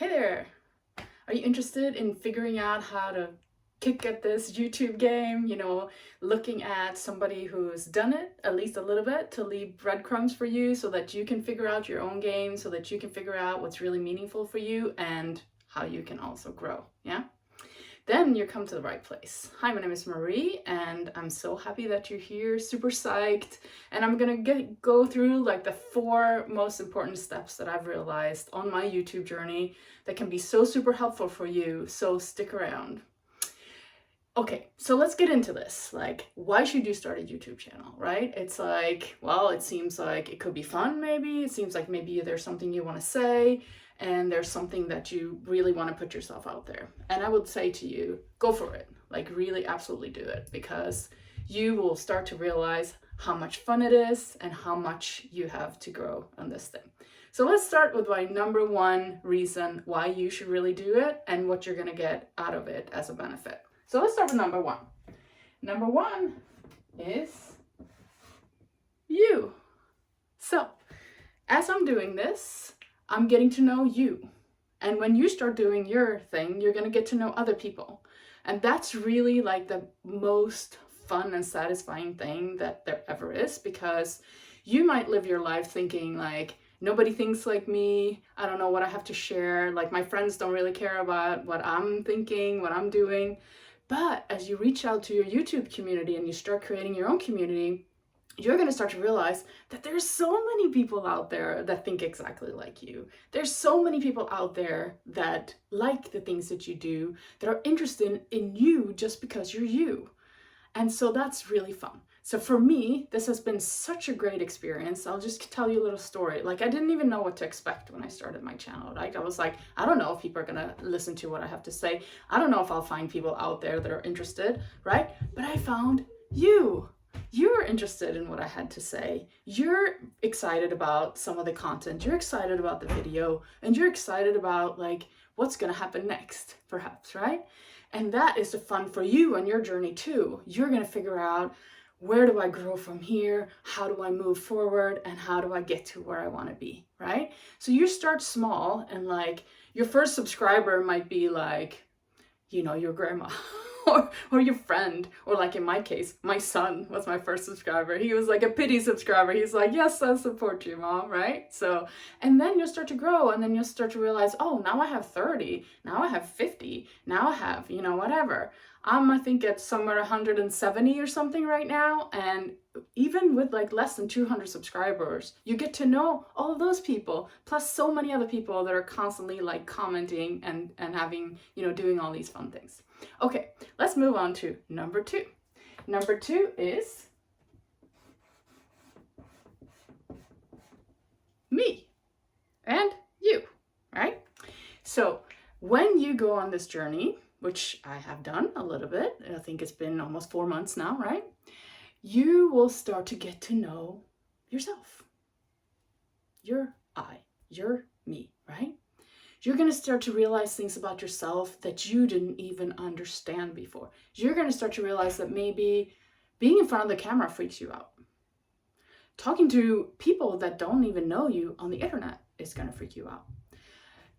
Hey there! Are you interested in figuring out how to kick at this YouTube game? Looking at somebody who's done it at least a little bit to leave breadcrumbs for you so that you can figure out your own game, so that you can figure out what's really meaningful for you and how you can also grow. Yeah? Then you come to the right place. Hi, my name is Marie, and I'm so happy that you're here, super psyched. And I'm gonna go through like the 4 most important steps that I've realized on my YouTube journey that can be so super helpful for you, so stick around. Okay, so let's get into this. Like, why should you start a YouTube channel, right? It's like, well, it seems like it could be fun, maybe. It seems like maybe there's something you want to say, and there's something that you really want to put yourself out there. And I would say to you, go for it. Like, really, absolutely do it, because you will start to realize how much fun it is and how much you have to grow on this thing. So let's start with my number 1 reason why you should really do it and what you're going to get out of it as a benefit. So let's start with number 1. Number 1 is you. So as I'm doing this, I'm getting to know you. And when you start doing your thing, you're going to get to know other people. And that's really like the most fun and satisfying thing that there ever is, because you might live your life thinking like, nobody thinks like me. I don't know what I have to share. Like, my friends don't really care about what I'm thinking, what I'm doing. But as you reach out to your YouTube community and you start creating your own community, you're going to start to realize that there's so many people out there that think exactly like you. There's so many people out there that like the things that you do, that are interested in you just because you're you. And so that's really fun. So for me, this has been such a great experience. I'll just tell you a little story. Like, I didn't even know what to expect when I started my channel, right? I was like, I don't know if people are gonna listen to what I have to say. I don't know if I'll find people out there that are interested, right? But I found you. You're interested in what I had to say. You're excited about some of the content. You're excited about the video, and you're excited about like what's gonna happen next, perhaps, right? And that is the fun for you on your journey too. You're gonna figure out, where do I grow from here? How do I move forward? And how do I get to where I want to be, right? So you start small, and like your first subscriber might be like, your grandma or your friend, or like in my case, my son was my first subscriber. He was like a pity subscriber. He's like, yes, I support you, Mom, right? So, and then you'll start to grow, and then you'll start to realize, oh, now I have 30, now I have 50, now I have, whatever. I think it's somewhere 170 or something right now. And even with like less than 200 subscribers, you get to know all of those people, plus so many other people that are constantly like commenting and having, doing all these fun things. Okay, let's move on to number 2. Number 2 is me and you, right? So when you go on this journey, which I have done a little bit, I think it's been almost 4 months now, right? You will start to get to know yourself. You're you're me, right? You're going to start to realize things about yourself that you didn't even understand before. You're going to start to realize that maybe being in front of the camera freaks you out. Talking to people that don't even know you on the internet is going to freak you out.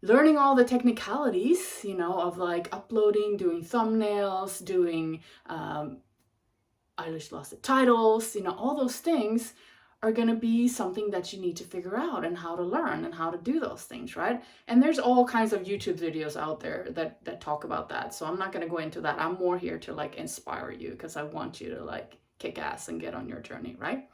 Learning all the technicalities, of like uploading, doing thumbnails, doing, I just lost the titles, all those things are going to be something that you need to figure out, and how to learn and how to do those things, right? And there's all kinds of YouTube videos out there that talk about that. So I'm not going to go into that. I'm more here to like inspire you, because I want you to like kick ass and get on your journey, right?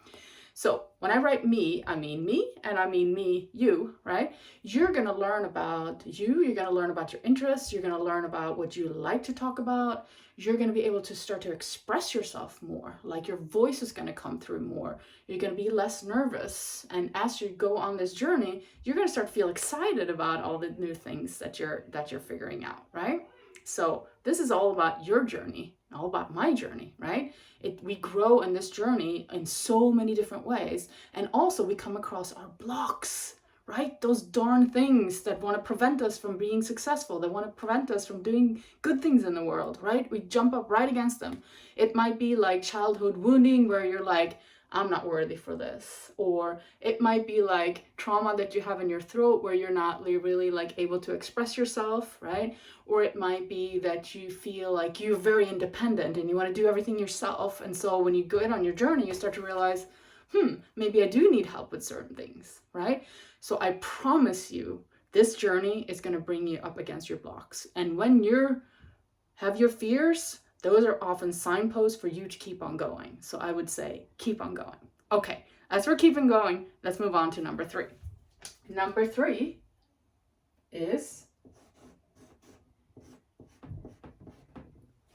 So when I write me, I mean me, and I mean me, you, right? You're going to learn about you. You're going to learn about your interests. You're going to learn about what you like to talk about. You're going to be able to start to express yourself more. Like, your voice is going to come through more. You're going to be less nervous. And as you go on this journey, you're going to start to feel excited about all the new things that you're figuring out, right? So this is all about your journey, all about my journey, right? We grow in this journey in so many different ways. And also we come across our blocks, right? Those darn things that want to prevent us from being successful, that want to prevent us from doing good things in the world, right? We jump up right against them. It might be like childhood wounding, where you're like, I'm not worthy for this. Or it might be like trauma that you have in your throat where you're not really like able to express yourself, right? Or it might be that you feel like you're very independent and you want to do everything yourself. And so when you go in on your journey, you start to realize, maybe I do need help with certain things, right? So I promise you, this journey is going to bring you up against your blocks. And when you have your fears, those are often signposts for you to keep on going. So I would say, keep on going. Okay, as we're keeping going, let's move on to number 3. Number 3 is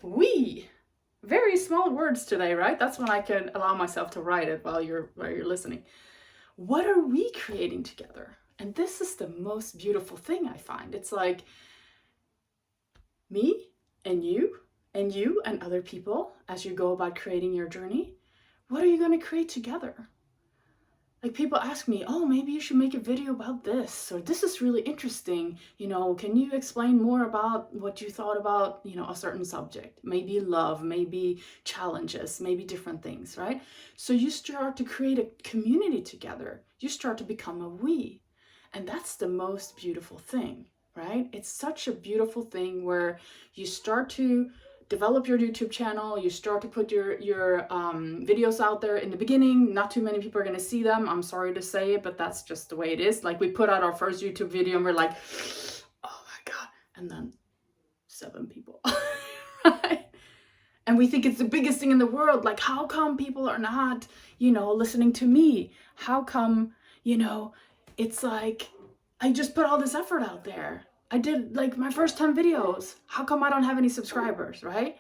we. Very small words today, right? That's when I can allow myself to write it while you're listening. What are we creating together? And this is the most beautiful thing I find. It's like me and you and other people as you go about creating your journey. What are you going to create together? Like people ask me, oh, maybe you should make a video about this, or this is really interesting. Can you explain more about what you thought about, a certain subject? Maybe love, maybe challenges, maybe different things, right? So you start to create a community together. You start to become a we. And that's the most beautiful thing, right? It's such a beautiful thing where you start to develop your YouTube channel, you start to put your videos out there. In the beginning, not too many people are going to see them. I'm sorry to say it, but that's just the way it is. Like we put out our first YouTube video and we're like, oh my God. And then 7 people, right? And we think it's the biggest thing in the world. Like, how come people are not, listening to me? How come, it's like, I just put all this effort out there. I did like my first 10 videos. How come I don't have any subscribers, right?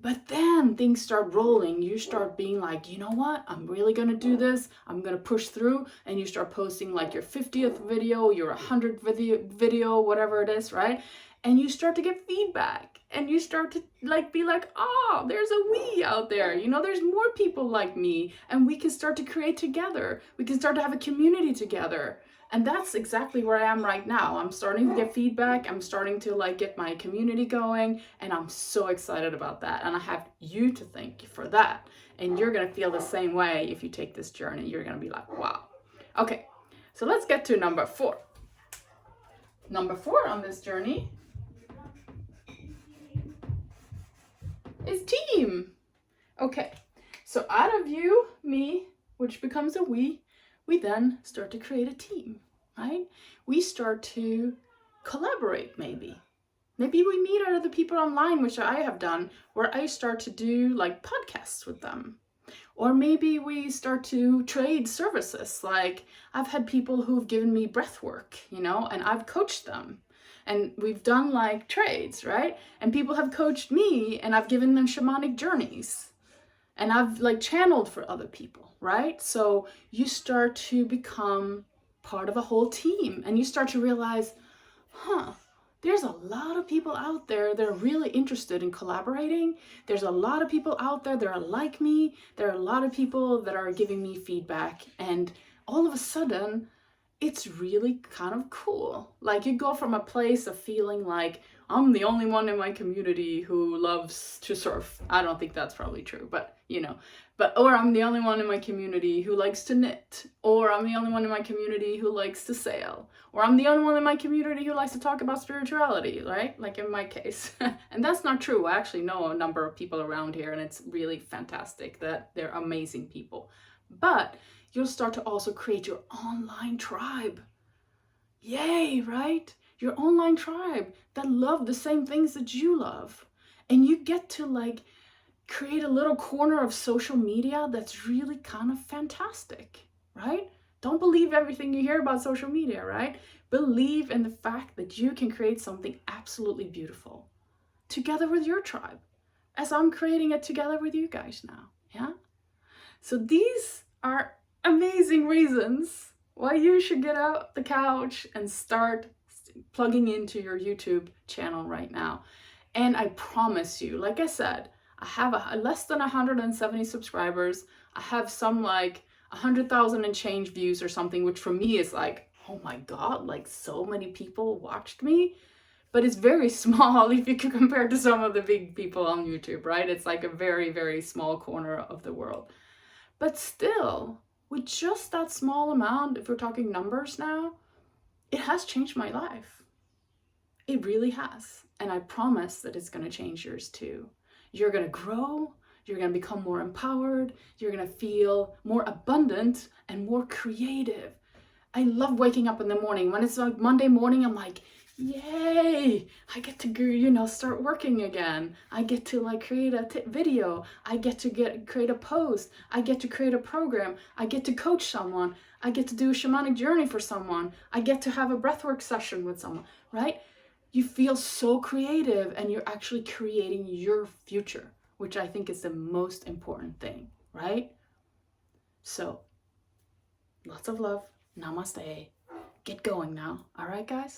But then things start rolling. You start being like, you know what? I'm really going to do this. I'm going to push through. And you start posting like your 50th video, your 100th video, whatever it is, right? And you start to get feedback. And you start to like be like, oh, there's a we out there. There's more people like me. And we can start to create together. We can start to have a community together. And that's exactly where I am right now. I'm starting to get feedback. I'm starting to like get my community going. And I'm so excited about that. And I have you to thank for that. And you're going to feel the same way if you take this journey. You're going to be like, wow. Okay, so let's get to number 4. Number 4 on this journey is team. Okay, so out of you, me, which becomes a we then start to create a team, right? We start to collaborate maybe. Maybe we meet other people online, which I have done, where I start to do like podcasts with them. Or maybe we start to trade services. Like I've had people who've given me breath work, and I've coached them. And we've done like trades, right? And people have coached me and I've given them shamanic journeys. And I've like channeled for other people, right? So you start to become part of a whole team and you start to realize, there's a lot of people out there that are really interested in collaborating. There's a lot of people out there that are like me. There are a lot of people that are giving me feedback. And all of a sudden, it's really kind of cool. Like you go from a place of feeling like, I'm the only one in my community who loves to surf. I don't think that's probably true, but or I'm the only one in my community who likes to knit, or I'm the only one in my community who likes to sail, or I'm the only one in my community who likes to talk about spirituality, right? Like in my case. And that's not true. I actually know a number of people around here and it's really fantastic that they're amazing people. But you'll start to also create your online tribe. Yay, right? Your online tribe that love the same things that you love. And you get to like create a little corner of social media that's really kind of fantastic, right? Don't believe everything you hear about social media, right? Believe in the fact that you can create something absolutely beautiful together with your tribe, as I'm creating it together with you guys now, yeah? So these are amazing reasons why you should get out the couch and start plugging into your YouTube channel right now. And I promise you, like I said, I have less than 170 subscribers. I have some like 100,000 and change views or something, which for me is like, oh my God, like so many people watched me. But it's very small if you can compare to some of the big people on YouTube, right? It's like a very, very small corner of the world. But still, with just that small amount, if we're talking numbers now, it has changed my life. It really has. And I promise that it's going to change yours too. You're going to grow, you're going to become more empowered, you're going to feel more abundant and more creative. I love waking up in the morning. When it's like Monday morning, I'm like, yay, I get to go, start working again. I get to like create a video. I get to create a post. I get to create a program. I get to coach someone. I get to do a shamanic journey for someone. I get to have a breathwork session with someone, right? You feel so creative and you're actually creating your future, which I think is the most important thing, right? So, lots of love. Namaste. Get going now. All right, guys?